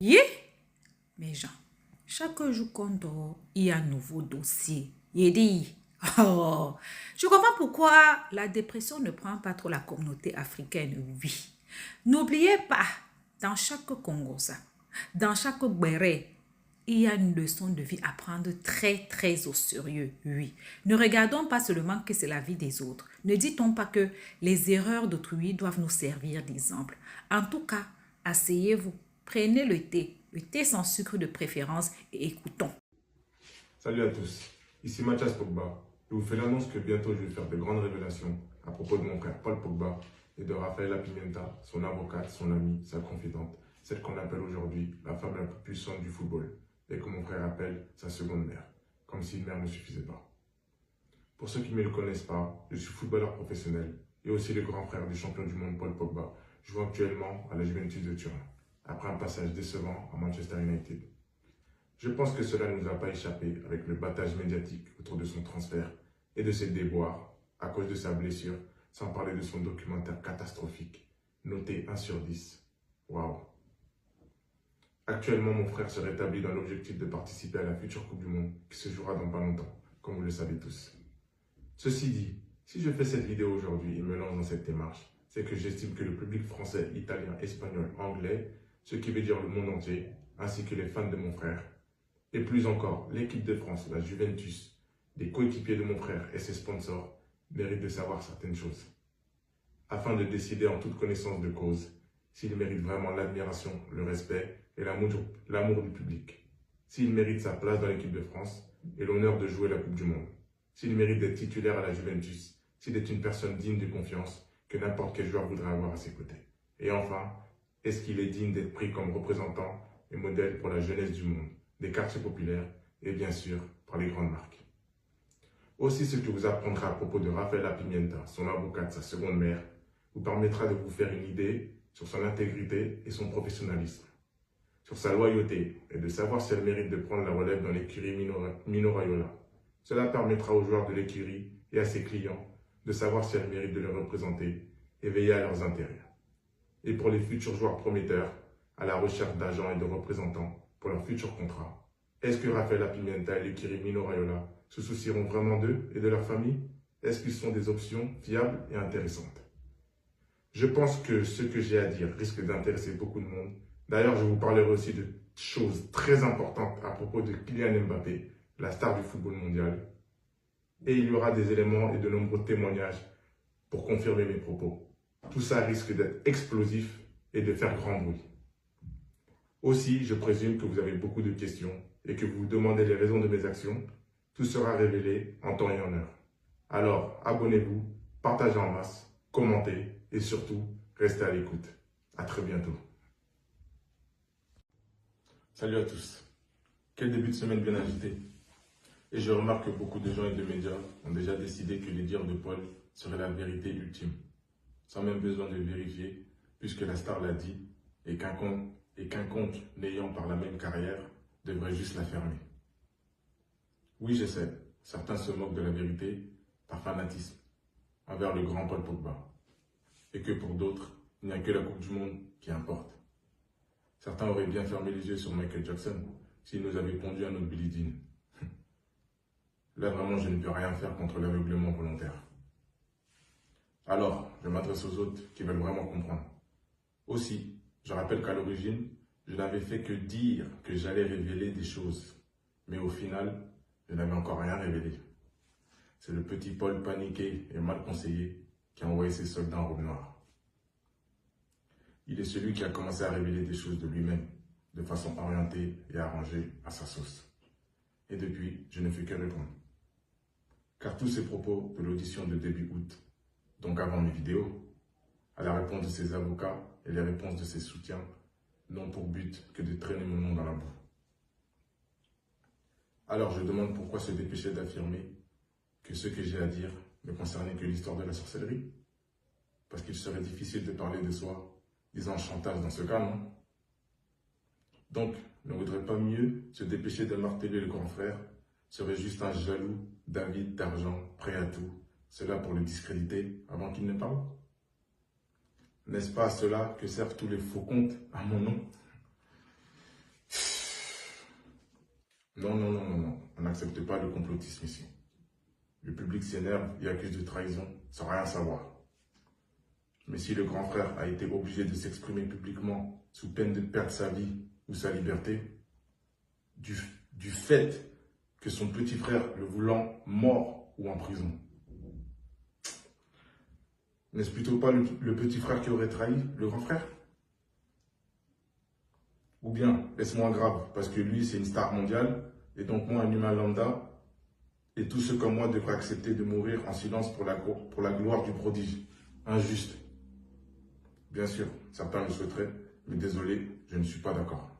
Yeah, mes gens, chaque jour qu'on dort, il y a un nouveau dossier. Il dit, oh, je comprends pourquoi la dépression ne prend pas trop la communauté africaine, oui. N'oubliez pas, dans chaque Congosa, dans chaque Béré, il y a une leçon de vie à prendre très, très au sérieux, oui. Ne regardons pas seulement que c'est la vie des autres. Ne dit-on pas que les erreurs d'autrui doivent nous servir d'exemple. En tout cas, asseyez-vous, prenez le thé sans sucre de préférence et écoutons. Salut à tous, ici Mathias Pogba. Je vous fais l'annonce que bientôt je vais faire de grandes révélations à propos de mon frère Paul Pogba et de Rafaela Pimenta, son avocate, son amie, sa confidente, celle qu'on appelle aujourd'hui la femme la plus puissante du football et que mon frère appelle sa seconde mère, comme si une mère ne suffisait pas. Pour ceux qui ne me le connaissent pas, je suis footballeur professionnel et aussi le grand frère du champion du monde Paul Pogba, jouant actuellement à la Juventus de Turin, après un passage décevant à Manchester United. Je pense que cela ne nous a pas échappé avec le battage médiatique autour de son transfert et de ses déboires à cause de sa blessure, sans parler de son documentaire catastrophique, noté 1 sur 10. Waouh! Actuellement, mon frère se rétablit dans l'objectif de participer à la future Coupe du Monde qui se jouera dans pas longtemps, comme vous le savez tous. Ceci dit, si je fais cette vidéo aujourd'hui et me lance dans cette démarche, c'est que j'estime que le public français, italien, espagnol, anglais, ce qui veut dire le monde entier, ainsi que les fans de mon frère, et plus encore, l'équipe de France, la Juventus, les coéquipiers de mon frère et ses sponsors méritent de savoir certaines choses, afin de décider en toute connaissance de cause s'il mérite vraiment l'admiration, le respect et l'amour du public, s'il mérite sa place dans l'équipe de France et l'honneur de jouer la Coupe du Monde, s'il mérite d'être titulaire à la Juventus, s'il est une personne digne de confiance que n'importe quel joueur voudrait avoir à ses côtés. Et enfin, est-ce qu'il est digne d'être pris comme représentant et modèle pour la jeunesse du monde, des quartiers populaires et bien sûr par les grandes marques. Aussi, ce que vous apprendrez à propos de Rafaela Pimenta, son avocate, sa seconde mère, vous permettra de vous faire une idée sur son intégrité et son professionnalisme, sur sa loyauté et de savoir si elle mérite de prendre la relève dans l'écurie Mino Raiola. Cela permettra aux joueurs de l'écurie et à ses clients de savoir si elle mérite de les représenter et veiller à leurs intérêts. Et pour les futurs joueurs prometteurs, à la recherche d'agents et de représentants pour leur futur contrat, est-ce que Rafaela Pimenta et l'écurie Mino Raiola se soucieront vraiment d'eux et de leur famille? Est-ce qu'ils sont des options fiables et intéressantes? Je pense que ce que j'ai à dire risque d'intéresser beaucoup de monde. D'ailleurs, je vous parlerai aussi de choses très importantes à propos de Kylian Mbappé, la star du football mondial. Et il y aura des éléments et de nombreux témoignages pour confirmer mes propos. Tout ça risque d'être explosif et de faire grand bruit. Aussi, je présume que vous avez beaucoup de questions et que vous vous demandez les raisons de mes actions. Tout sera révélé en temps et en heure. Alors, abonnez-vous, partagez en masse, commentez et surtout, restez à l'écoute. À très bientôt. Salut à tous. Quel début de semaine bien agité. Et je remarque que beaucoup de gens et de médias ont déjà décidé que les dires de Paul seraient la vérité ultime, sans même besoin de vérifier, puisque la star l'a dit, et qu'un compte n'ayant par la même carrière devrait juste la fermer. Oui, je sais, certains se moquent de la vérité par fanatisme envers le grand Paul Pogba, et que pour d'autres, il n'y a que la Coupe du Monde qui importe. Certains auraient bien fermé les yeux sur Michael Jackson s'il nous avait pondu un autre Billie Jean. Là, vraiment, je ne peux rien faire contre l'aveuglement volontaire. Alors, je m'adresse aux autres qui veulent vraiment comprendre. Aussi, je rappelle qu'à l'origine, je n'avais fait que dire que j'allais révéler des choses. Mais au final, je n'avais encore rien révélé. C'est le petit Paul paniqué et mal conseillé qui a envoyé ses soldats en robe noire. Il est celui qui a commencé à révéler des choses de lui-même, de façon orientée et arrangée à sa sauce. Et depuis, je ne fais que répondre. Car tous ces propos de l'audition de début août, donc avant mes vidéos, à la réponse de ses avocats et les réponses de ses soutiens, n'ont pour but que de traîner mon nom dans la boue. Alors je demande pourquoi se dépêcher d'affirmer que ce que j'ai à dire ne concernait que l'histoire de la sorcellerie? Parce qu'il serait difficile de parler de soi disant chantage dans ce cas, non? Donc, ne vaudrait pas mieux se dépêcher de marteler le grand frère? Serait juste un jaloux, d'avide d'argent, prêt à tout, cela pour le discréditer avant qu'il ne parle? N'est-ce pas à cela que servent tous les faux comptes à mon nom? Non, non, non, non, non. On n'accepte pas le complotisme ici. Le public s'énerve et accuse de trahison sans rien savoir. Mais si le grand frère a été obligé de s'exprimer publiquement sous peine de perdre sa vie ou sa liberté, du fait que son petit frère le voulant mort ou en prison, n'est-ce plutôt pas le petit frère qui aurait trahi le grand frère? Ou bien, est-ce moins grave, parce que lui, c'est une star mondiale, et donc moi, un humain lambda, et tous ceux comme moi devraient accepter de mourir en silence pour la gloire du prodige. Injuste. Bien sûr, certains le souhaiteraient, mais désolé, je ne suis pas d'accord.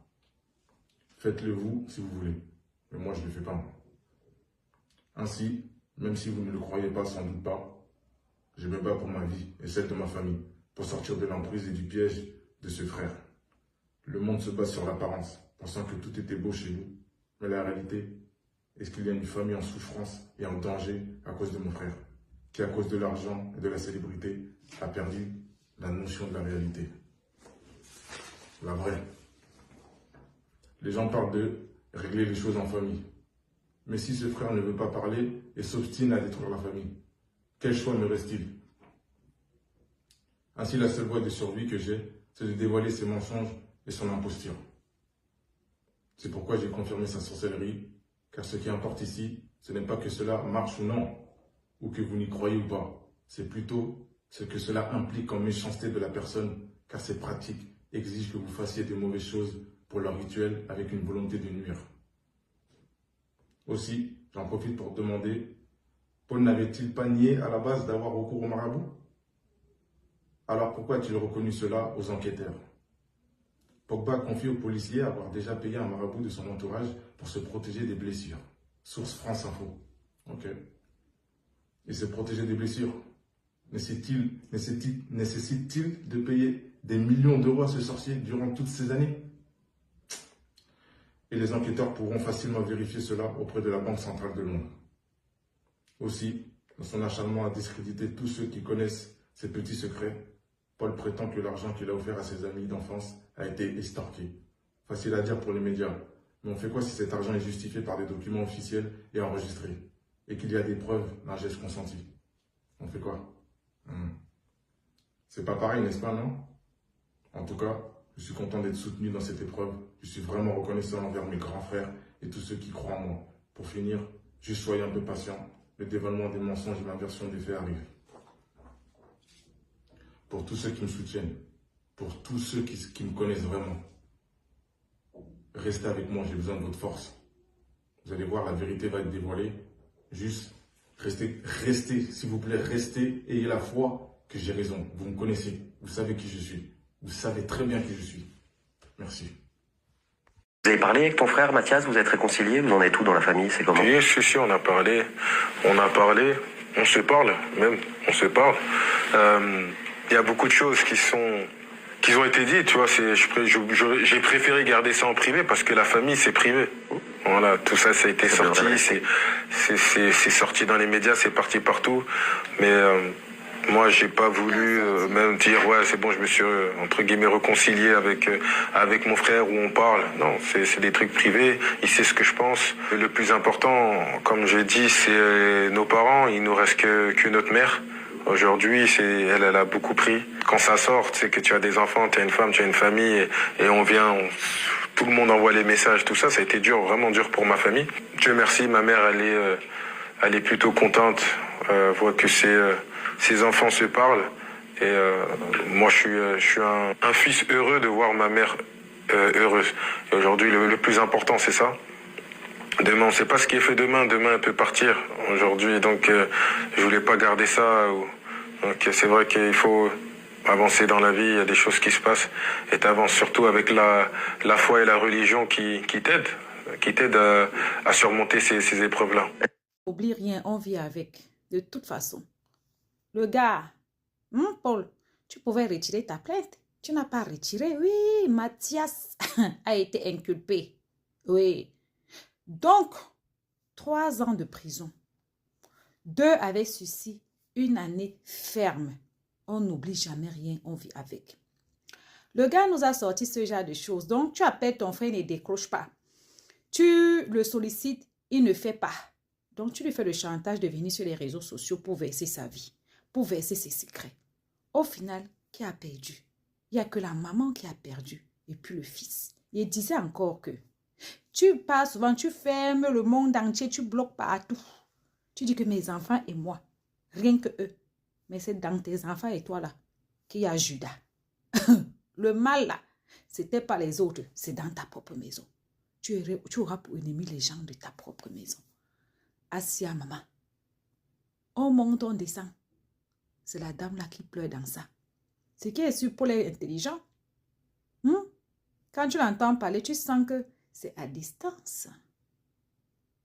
Faites-le vous si vous voulez, mais moi, je ne le fais pas. Ainsi, même si vous ne le croyez pas, sans doute pas, je me bats pour ma vie et celle de ma famille, pour sortir de l'emprise et du piège de ce frère. Le monde se base sur l'apparence, pensant que tout était beau chez nous. Mais la réalité, est-ce qu'il y a une famille en souffrance et en danger à cause de mon frère, qui à cause de l'argent et de la célébrité a perdu la notion de la réalité. La vraie. Les gens parlent de régler les choses en famille. Mais si ce frère ne veut pas parler et s'obstine à détruire la famille, quel choix me reste-t-il? Ainsi, la seule voie de survie que j'ai, c'est de dévoiler ses mensonges et son imposture. C'est pourquoi j'ai confirmé sa sorcellerie, car ce qui importe ici, ce n'est pas que cela marche ou non, ou que vous n'y croyez ou pas. C'est plutôt ce que cela implique en méchanceté de la personne, car ces pratiques exigent que vous fassiez de mauvaises choses pour leur rituel avec une volonté de nuire. Aussi, j'en profite pour demander, Paul n'avait-il pas nié à la base d'avoir recours au marabout? Alors pourquoi a-t-il reconnu cela aux enquêteurs? Pogba confie aux policiers avoir déjà payé un marabout de son entourage pour se protéger des blessures. Source France Info. Ok. Et se protéger des blessures, nécessite-t-il de payer des millions d'euros à ce sorcier durant toutes ces années? Et les enquêteurs pourront facilement vérifier cela auprès de la Banque centrale de Londres. Aussi, dans son acharnement à discréditer tous ceux qui connaissent ses petits secrets, Paul prétend que l'argent qu'il a offert à ses amis d'enfance a été extorqué. Facile à dire pour les médias, mais on fait quoi si cet argent est justifié par des documents officiels et enregistrés, et qu'il y a des preuves d'un geste consenti? On fait quoi? C'est pas pareil, n'est-ce pas, non? En tout cas, je suis content d'être soutenu dans cette épreuve. Je suis vraiment reconnaissant envers mes grands frères et tous ceux qui croient en moi. Pour finir, juste soyez un peu patient. Le dévoilement des mensonges et l'inversion des faits arrive. Pour tous ceux qui me soutiennent, pour tous ceux qui me connaissent vraiment, restez avec moi, j'ai besoin de votre force. Vous allez voir, la vérité va être dévoilée. Juste, restez, s'il vous plaît, restez, ayez la foi que j'ai raison. Vous me connaissez, vous savez qui je suis. Vous savez très bien qui je suis. Merci. Vous avez parlé avec ton frère Mathias, vous êtes réconciliés, vous en êtes où dans la famille, c'est comment? Oui, si, on a parlé, on se parle même, on se parle. Il y a beaucoup de choses qui ont été dites, tu vois, j'ai préféré garder ça en privé parce que la famille c'est privé. Voilà, tout ça, ça a été sorti, c'est sorti dans les médias, c'est parti partout, mais moi j'ai pas voulu même dire ouais c'est bon, je me suis entre guillemets réconcilié avec mon frère où on parle. Non, c'est des trucs privés, il sait ce que je pense. Le plus important, comme j'ai dit, c'est nos parents, il nous reste que notre mère. Aujourd'hui, elle a beaucoup pris. Quand ça sort, tu sais que tu as des enfants, tu as une femme, tu as une famille, et tout le monde envoie les messages, tout ça, ça a été dur, vraiment dur pour ma famille. Dieu merci, ma mère, elle est plutôt contente, voit que ses enfants se parlent. Et moi, je suis un fils heureux de voir ma mère heureuse. Et aujourd'hui, le plus important, c'est ça. Demain, on ne sait pas ce qui est fait demain. Demain, elle peut partir aujourd'hui. Donc, je voulais pas garder ça. Donc, c'est vrai qu'il faut avancer dans la vie. Il y a des choses qui se passent. Et tu avances surtout avec la foi et la religion qui t'aident à surmonter ces épreuves-là. N'oublie rien, on vit avec. De toute façon. Le gars, Paul, tu pouvais retirer ta plainte. Tu n'as pas retiré. Oui, Mathias a été inculpé. Oui. Donc, 3 ans de prison, 2 avec sursis, 1 année ferme. On n'oublie jamais rien, on vit avec. Le gars nous a sorti ce genre de choses. Donc, tu appelles ton frère et ne décroche pas. Tu le sollicites, il ne fait pas. Donc, tu lui fais le chantage de venir sur les réseaux sociaux pour verser sa vie, pour verser ses secrets. Au final, qui a perdu? Il n'y a que la maman qui a perdu et puis le fils. Il disait encore que tu pars souvent, tu fermes le monde entier, tu bloques partout. Tu dis que mes enfants et moi, rien que eux. Mais c'est dans tes enfants et toi là qu'il y a Judas. Le mal là, c'était pas les autres, c'est dans ta propre maison. Tu auras pour ennemi les gens de ta propre maison. Assia, maman. On monte, on descend. C'est la dame là qui pleure dans ça. Ce qui est sûr pour les intelligents. Quand tu l'entends parler, tu sens que c'est à distance.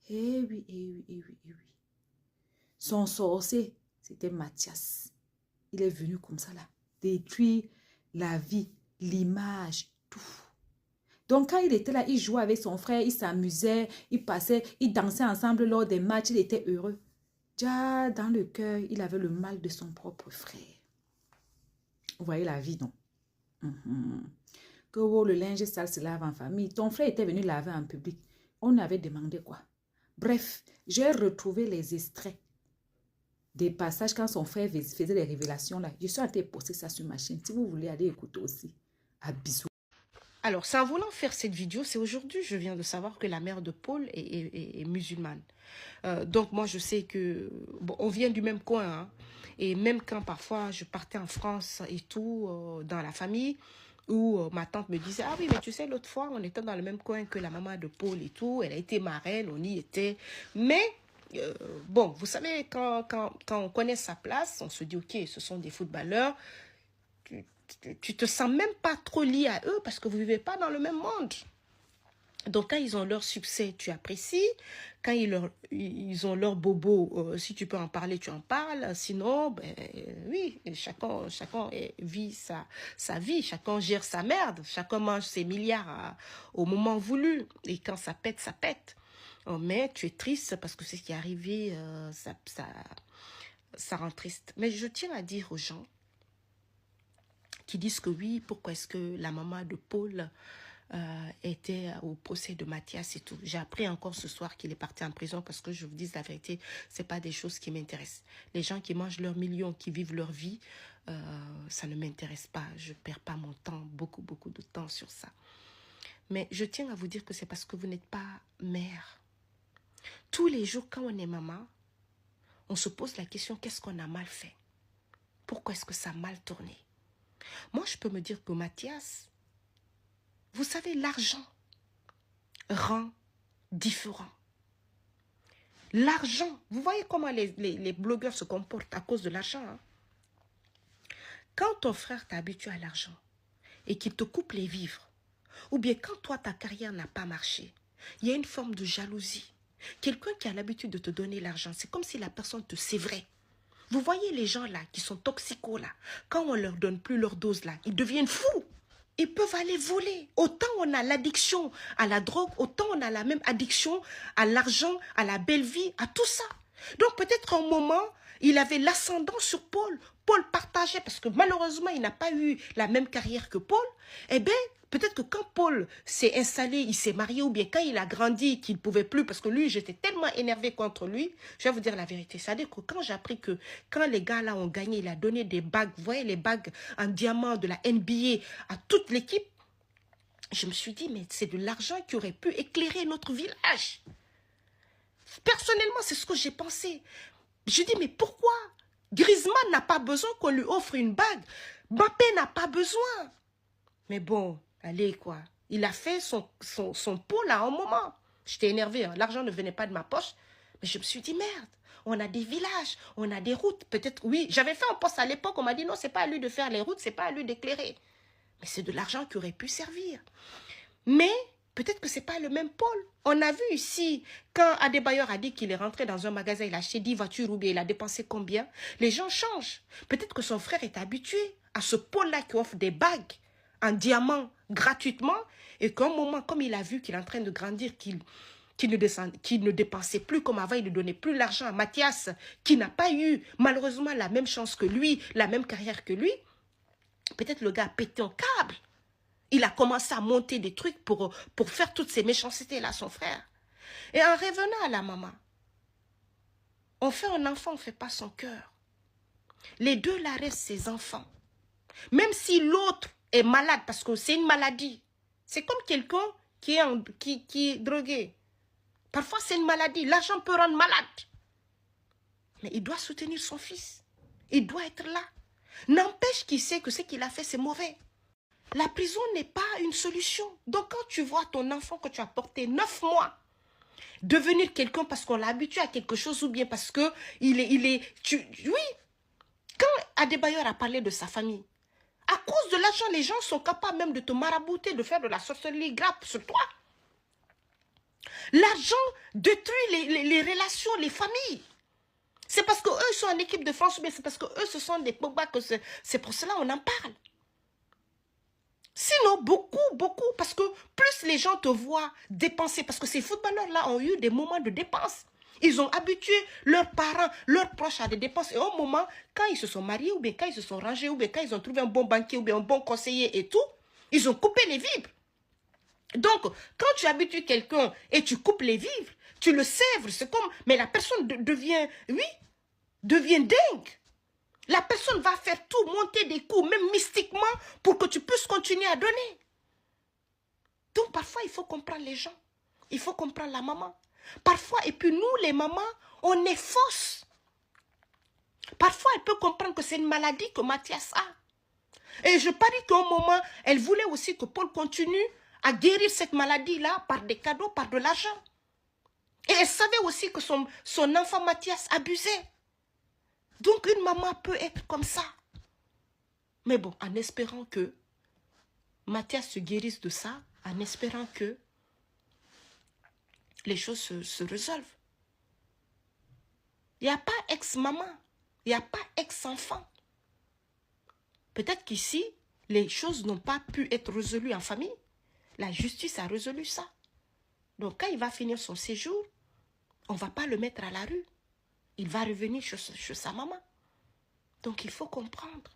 Eh oui, eh oui, eh oui, eh oui. Son sorcier, c'était Mathias. Il est venu comme ça là, détruire la vie, l'image, tout. Donc quand il était là, il jouait avec son frère, il s'amusait, il passait, il dansait ensemble lors des matchs, il était heureux. Déjà, dans le cœur, il avait le mal de son propre frère. Vous voyez la vie, non? Que le linge sale se lave en famille. Ton frère était venu laver en public. On avait demandé quoi? Bref, j'ai retrouvé les extraits des passages quand son frère faisait les révélations là. Je suis en train de poster ça sur ma chaîne. Si vous voulez aller écouter aussi. À bisous. Alors, c'est en voulant faire cette vidéo, c'est aujourd'hui, je viens de savoir que la mère de Paul est musulmane. Donc, moi, je sais que, bon, on vient du même coin, hein, et même quand parfois je partais en France et tout, dans la famille, où ma tante me disait, ah oui, mais tu sais, l'autre fois, on était dans le même coin que la maman de Paul et tout, elle a été marraine, on y était, mais... bon, vous savez, quand on connaît sa place, on se dit, ok, ce sont des footballeurs, tu te sens même pas trop lié à eux parce que vous vivez pas dans le même monde. Donc, quand ils ont leur succès, tu apprécies. Quand ils ont leur bobo, si tu peux en parler, tu en parles. Sinon, ben oui, chacun vit sa vie. Chacun gère sa merde. Chacun mange ses milliards au moment voulu. Et quand ça pète, ça pète. Mais tu es triste parce que c'est ce qui est arrivé, ça rend triste. Mais je tiens à dire aux gens qui disent que oui, pourquoi est-ce que la maman de Paul était au procès de Mathias et tout. J'ai appris encore ce soir qu'il est parti en prison parce que je vous dis la vérité, c'est pas des choses qui m'intéressent. Les gens qui mangent leurs millions, qui vivent leur vie, ça ne m'intéresse pas. Je perds pas mon temps, beaucoup de temps sur ça. Mais je tiens à vous dire que c'est parce que vous n'êtes pas mère. Tous les jours, quand on est maman, on se pose la question, qu'est-ce qu'on a mal fait? Pourquoi est-ce que ça a mal tourné? Moi, je peux me dire que Mathias, vous savez, l'argent rend différent. L'argent, vous voyez comment les blogueurs se comportent à cause de l'argent. Hein? Quand ton frère t'a habitué à l'argent et qu'il te coupe les vivres, ou bien quand toi, ta carrière n'a pas marché, il y a une forme de jalousie. Quelqu'un qui a l'habitude de te donner l'argent, c'est comme si la personne te sévrait. Vous voyez les gens là, qui sont toxicos là, quand on leur donne plus leur dose là, ils deviennent fous. Ils peuvent aller voler. Autant on a l'addiction à la drogue, autant on a la même addiction à l'argent, à la belle vie, à tout ça. Donc peut-être qu'à un moment, il avait l'ascendant sur Paul. Paul partageait, parce que malheureusement, il n'a pas eu la même carrière que Paul. Eh bien, peut-être que quand Paul s'est installé, il s'est marié, ou bien quand il a grandi, qu'il ne pouvait plus, parce que lui, j'étais tellement énervé contre lui, je vais vous dire la vérité. C'est-à-dire que quand j'ai appris que quand les gars là ont gagné, il a donné des bagues, vous voyez les bagues en diamant de la NBA à toute l'équipe, je me suis dit, mais c'est de l'argent qui aurait pu éclairer notre village. Personnellement, c'est ce que j'ai pensé. Je dis, mais pourquoi Griezmann n'a pas besoin qu'on lui offre une bague. Mbappé n'a pas besoin. Mais bon, allez quoi. Il a fait son pôle à un moment. J'étais énervée, hein. L'argent ne venait pas de ma poche. Mais je me suis dit, merde, on a des villages, on a des routes. Peut-être, oui, j'avais fait un poste à l'époque, on m'a dit, non, c'est pas à lui de faire les routes, c'est pas à lui d'éclairer. Mais c'est de l'argent qui aurait pu servir. Mais peut-être que ce n'est pas le même pôle. On a vu ici, quand Adebayor a dit qu'il est rentré dans un magasin, il a acheté 10 voitures ou bien il a dépensé combien, les gens changent. Peut-être que son frère est habitué à ce pôle-là qui offre des bagues en diamant gratuitement et qu'à un moment, comme il a vu qu'il est en train de grandir, qu'il ne dépensait plus comme avant, il ne donnait plus l'argent à Mathias, qui n'a pas eu malheureusement la même chance que lui, la même carrière que lui, peut-être le gars a pété un câble. Il a commencé à monter des trucs pour faire toutes ces méchancetés-là à son frère. Et en revenant à la maman, on fait un enfant, on ne fait pas son cœur. Les deux là restent ses enfants. Même si l'autre est malade, parce que c'est une maladie. C'est comme quelqu'un qui est drogué. Parfois, c'est une maladie. L'argent peut rendre malade. Mais il doit soutenir son fils. Il doit être là. N'empêche qu'il sait que ce qu'il a fait, c'est mauvais. La prison n'est pas une solution. Donc, quand tu vois ton enfant que tu as porté 9 mois devenir quelqu'un parce qu'on l'a habitué à quelque chose ou bien parce que oui. Quand Adebayor a parlé de sa famille, à cause de l'argent, les gens sont capables même de te marabouter, de faire de la sorcellerie grave sur toi. L'argent détruit les relations, les familles. C'est parce qu'eux sont en équipe de France, mais c'est parce qu'eux, ce sont des Pogba que c'est pour cela qu'on en parle. Sinon, beaucoup, parce que plus les gens te voient dépenser, parce que ces footballeurs-là ont eu des moments de dépenses. Ils ont habitué leurs parents, leurs proches à des dépenses. Et au moment, quand ils se sont mariés, ou bien quand ils se sont rangés, ou bien quand ils ont trouvé un bon banquier, ou bien un bon conseiller et tout, ils ont coupé les vivres. Donc, quand tu habitues quelqu'un et tu coupes les vivres, tu le sèvres, c'est comme... Mais la personne devient dingue. La personne va faire tout, monter des coups, même mystiquement, pour que tu puisses continuer à donner. Donc, parfois, il faut comprendre les gens. Il faut comprendre la maman. Parfois, et puis nous, les mamans, on est fausses. Parfois, elle peut comprendre que c'est une maladie que Mathias a. Et je parie qu'à un moment, elle voulait aussi que Paul continue à guérir cette maladie-là par des cadeaux, par de l'argent. Et elle savait aussi que son enfant Mathias abusait. Donc, une maman peut être comme ça. Mais bon, en espérant que Mathias se guérisse de ça, en espérant que les choses se résolvent. Il n'y a pas ex-maman, il n'y a pas ex-enfant. Peut-être qu'ici, les choses n'ont pas pu être résolues en famille. La justice a résolu ça. Donc, quand il va finir son séjour, on ne va pas le mettre à la rue. Il va revenir chez sa maman. Donc, il faut comprendre.